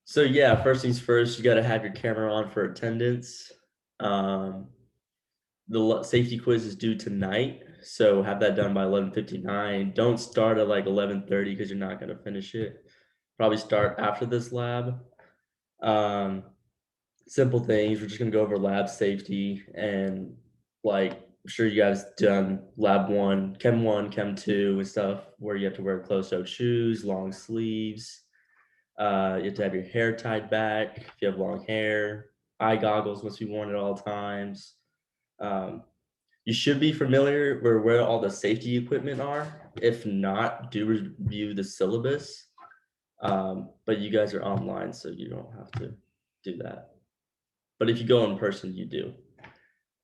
So yeah, first things first, you got to have your camera on for attendance. Um, the safety quiz is due tonight, so have that done by 11:59. Don't start at like 11:30 because you're not going to finish it. Probably start after this lab. Um, Simple things. We're just going to go over lab safety and like I'm sure you guys done lab one, chem two, and stuff where you have to wear closed-toed shoes, long sleeves. You have to have your hair tied back if you have long hair. Eye goggles must be worn at all times. Um, you should be familiar with where all the safety equipment are. If not, do review the syllabus. But you guys are online, so you don't have to do that. But if you go in person, you do.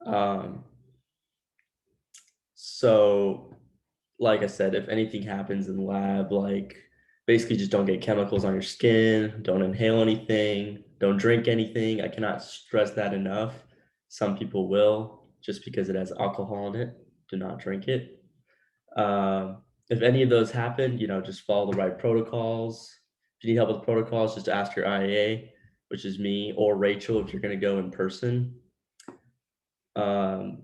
Um, so, like I said, if anything happens in the lab, like basically just don't get chemicals on your skin, don't inhale anything, don't drink anything. I cannot stress that enough. Some people will just because it has alcohol in it. Do not drink it. If any of those happen, just follow the right protocols. If you need help with protocols, just ask your IAA, which is me, or Rachel if you're going to go in person. Um,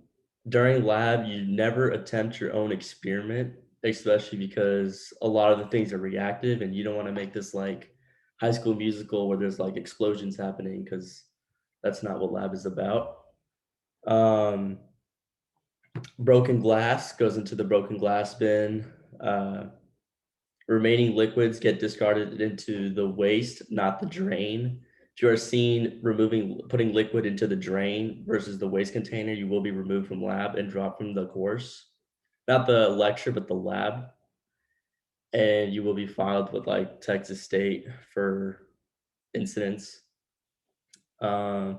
During lab, you never attempt your own experiment, especially because a lot of the things are reactive and you don't want to make this like High School Musical where there's like explosions happening because that's not what lab is about. Um, Broken glass goes into the broken glass bin. Uh, Remaining liquids get discarded into the waste, not the drain. If you are seen putting liquid into the drain versus the waste container, you will be removed from lab and dropped from the course. Not the lecture, but the lab. And you will be filed with like Texas State for incidents. Um,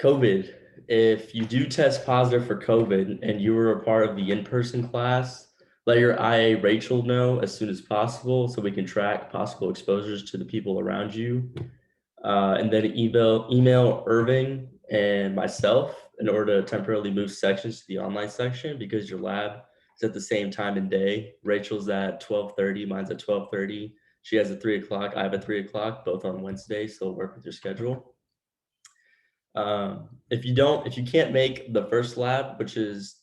COVID. If you do test positive for COVID and you were a part of the in-person class, let your IA Rachel know as soon as possible so we can track possible exposures to the people around you. And then email Irving and myself in order to temporarily move sections to the online section because your lab is at the same time and day. Rachel's at 12:30, mine's at 12:30. She has a 3 o'clock, I have a 3 o'clock, both on Wednesday, so work with your schedule. If you can't make the first lab, which is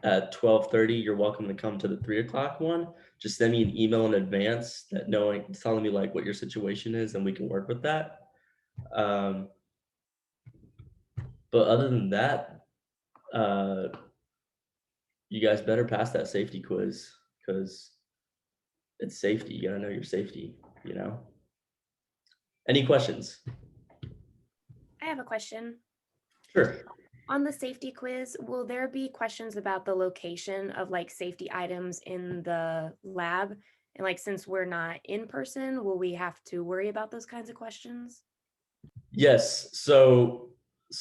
at 12:30, you're welcome to come to the 3 o'clock one. Just send me an email in advance telling me like what your situation is, and we can work with that. Um, but other than that, uh, you guys better pass that safety quiz because it's safety. You gotta know your safety. Any questions? I have a question. Sure. On the safety quiz, will there be questions about the location of like safety items in the lab? And like, since we're not in person, will we have to worry about those kinds of questions? Yes. So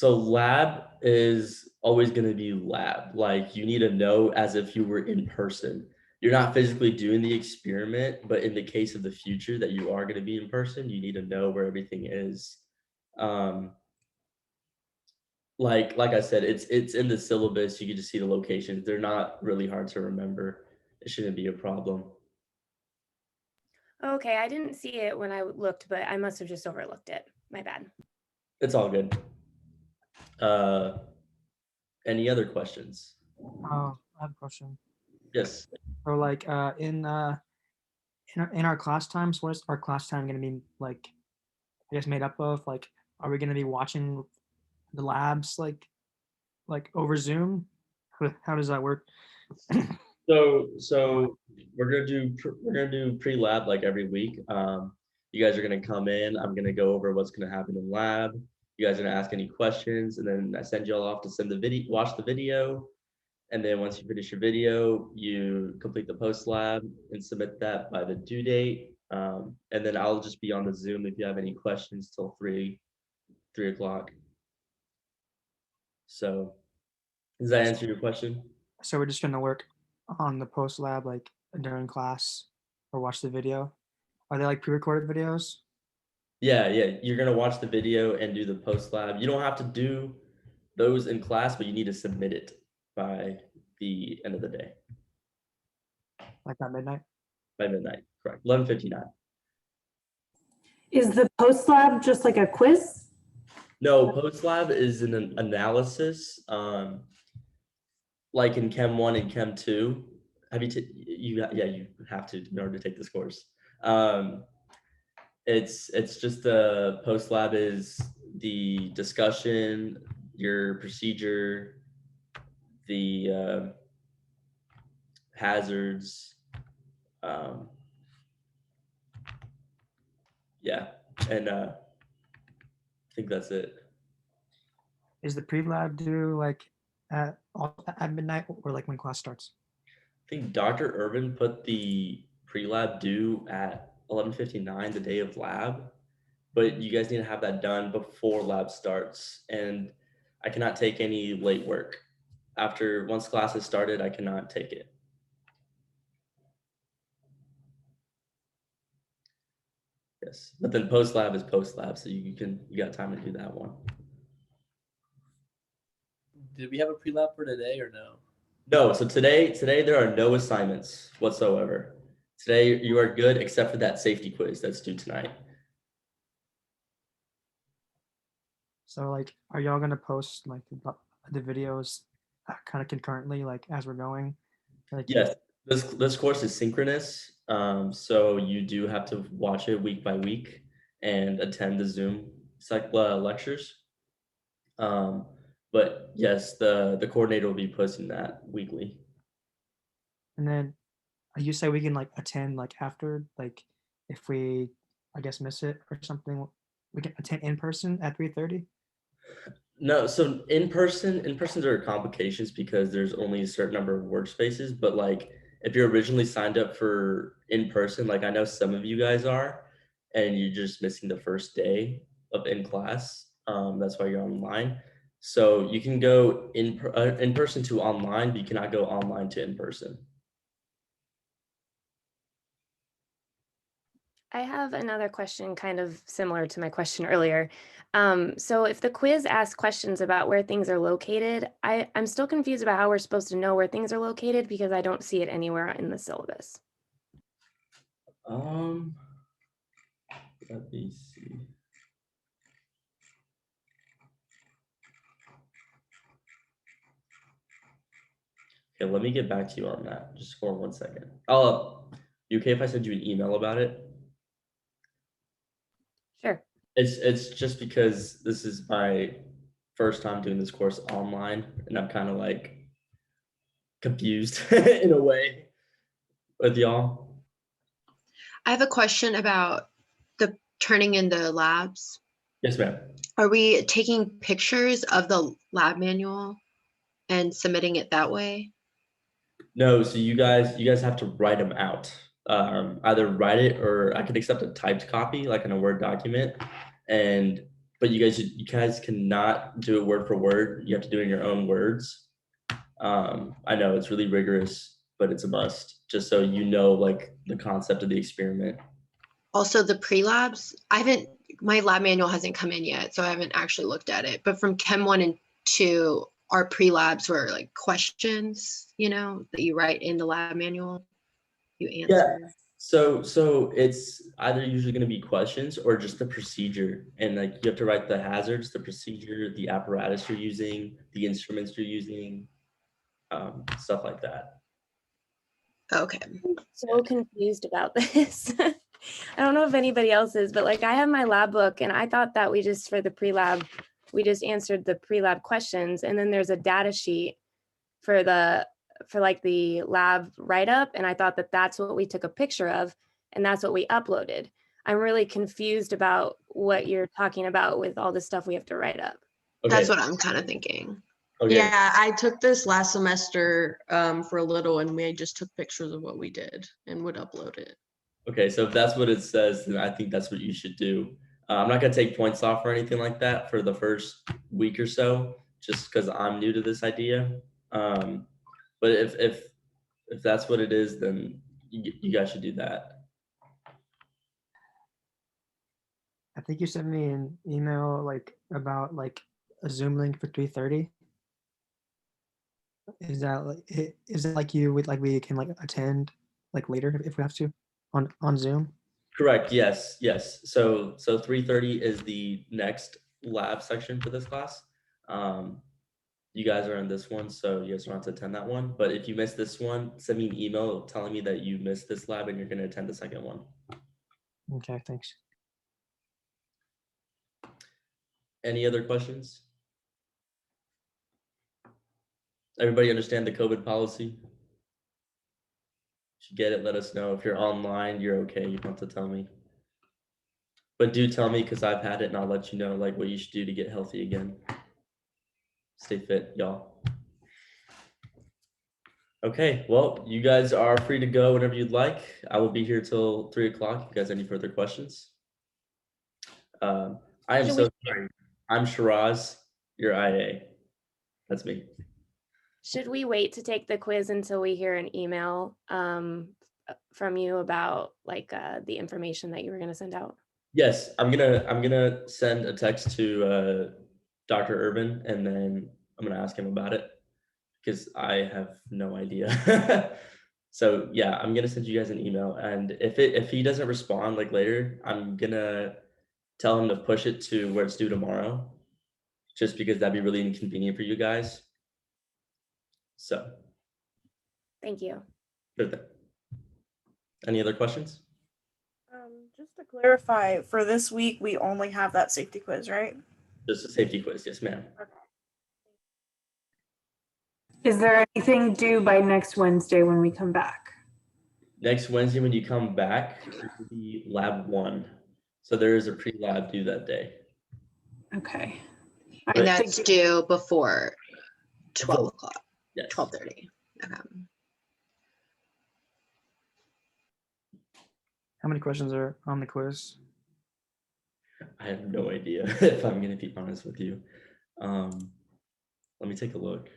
lab is always going to be lab. Like you need to know as if you were in person. You're not physically doing the experiment, but in the case of the future that you are going to be in person, you need to know where everything is. Um, like I said, it's in the syllabus. You can just see the locations. They're not really hard to remember. It shouldn't be a problem. Okay, I didn't see it when I looked, but I must have just overlooked it. My bad. It's all good. Uh, any other questions? I have a question. Yes. So like in our class times, what is our class time going to be like? I guess made up of like, are we going to be watching the labs like over Zoom? How does that work? So we're gonna do pre-lab like every week. You guys are gonna come in. I'm gonna go over what's gonna happen in lab. You guys are gonna ask any questions, and then I send you all off to watch the video. And then once you finish your video, you complete the post lab and submit that by the due date. And then I'll just be on the Zoom if you have any questions till 3 o'clock. So does that answer your question? So we're just going to work on the post lab like during class or watch the video. Are they like pre-recorded videos? Yeah, you're gonna watch the video and do the post lab. You don't have to do those in class, but you need to submit it by the end of the day, Like at midnight? by midnight. Correct. 11:59. Is the post lab just like a quiz? No, post lab is an analysis, like in Chem 1 and Chem 2. Have you, yeah, you have to in order to take this course. It's just the post lab is the discussion, your procedure, the hazards, yeah, and I think that's it. Is the pre-lab due like at midnight or like when class starts? I think Dr. Urban put the pre-lab due at 11:59 the day of lab, but you guys need to have that done before lab starts. And I cannot take any late work. After once class has started, I cannot take it. Yes, but then post lab is post lab, so you got time to do that one. Did we have a pre-lab for today or no? No, so today there are no assignments whatsoever. Today you are good except for that safety quiz that's due tonight. So like, are y'all gonna post like the videos kind of concurrently, like as we're going? Like, Yes, this course is synchronous, so you do have to watch it week by week and attend the Zoom lectures. But yes, the coordinator will be posting that weekly. and then you say we can like attend like after, like if we, I guess, miss it or something, we can attend in person at 3:30. No, so in person, there are complications because there's only a certain number of workspaces. But like, if you're originally signed up for in person, like I know some of you guys are, and you're just missing the first day of in class. That's why you're online. So you can go in person to online, but you cannot go online to in person. I have another question kind of similar to my question earlier. So if the quiz asks questions about where things are located, I'm still confused about how we're supposed to know where things are located because I don't see it anywhere in the syllabus. Let me see. Okay, let me get back to you on that. Just for 1 second. You okay if I send you an email about it? Sure. It's just because this is my first time doing this course online, and I'm kind of like confused in a way with y'all. I have a question about the turning in the labs. Yes, ma'am. Are we taking pictures of the lab manual and submitting it that way? No, so you guys have to write them out. Either write it or I could accept a typed copy, like in a Word document. But you guys cannot do it word for word. You have to do it in your own words. I know it's really rigorous, but it's a must, just so you know like the concept of the experiment. Also, the pre-labs, my lab manual hasn't come in yet, so I haven't actually looked at it. But from Chem 1 and 2, our pre-labs were like questions, that you write in the lab manual, you answer. Yeah. So it's either usually going to be questions or just the procedure, and like you have to write the hazards, the procedure, the apparatus you're using, the instruments you're using, stuff like that. Okay. So confused about this. I don't know if anybody else is, but like I have my lab book and I thought that we just answered the pre-lab questions, and then there's a data sheet for like the lab write-up, and I thought that that's what we took a picture of and that's what we uploaded. I'm really confused about what you're talking about with all the stuff we have to write up. Okay. That's what I'm kind of thinking. Okay. Yeah, I took this last semester for a little, and we just took pictures of what we did and would upload it. Okay, so if that's what it says, then I think that's what you should do. I'm not gonna take points off or anything like that for the first week or so, just because I'm new to this idea. But if that's what it is, then you guys should do that. I think you sent me an email like about like a Zoom link for 3:30. Is it like you would like we can like attend like later if we have to on Zoom? Correct, yes, yes. So 3:30 is the next lab section for this class. You guys are in this one, so you guys don't have to attend that one. But if you missed this one, send me an email telling me that you missed this lab and you're gonna attend the second one. Okay, thanks. Any other questions? Everybody understand the COVID policy? If you get it, let us know. If you're online, you're okay. You don't have to tell me. But do tell me because I've had it and I'll let you know like what you should do to get healthy again. Stay fit, y'all. Okay, well, you guys are free to go whenever you'd like. I will be here till 3 o'clock if you guys have any further questions. I am Should so we- sorry. I'm Shiraz, your IA. That's me. Should we wait to take the quiz until we hear an email from you about like the information that you were going to send out? Yes, I'm gonna send a text to Dr. Urban and then I'm gonna ask him about it because I have no idea. So yeah, I'm gonna send you guys an email and if he doesn't respond like later, I'm gonna tell him to push it to where it's due tomorrow, just because that'd be really inconvenient for you guys. So Thank you. good thing. Any other questions? Just to clarify, for this week, we only have that safety quiz, right? Just a safety quiz, yes, ma'am. Is there anything due by next Wednesday when we come back? Next Wednesday when you come back, it will be lab 1. So there is a pre-lab due that day. Okay. And that's due before 12 o'clock, Yes. 12:30. Okay. How many questions are on the quiz? I have no idea if I'm gonna be honest with you. Let me take a look.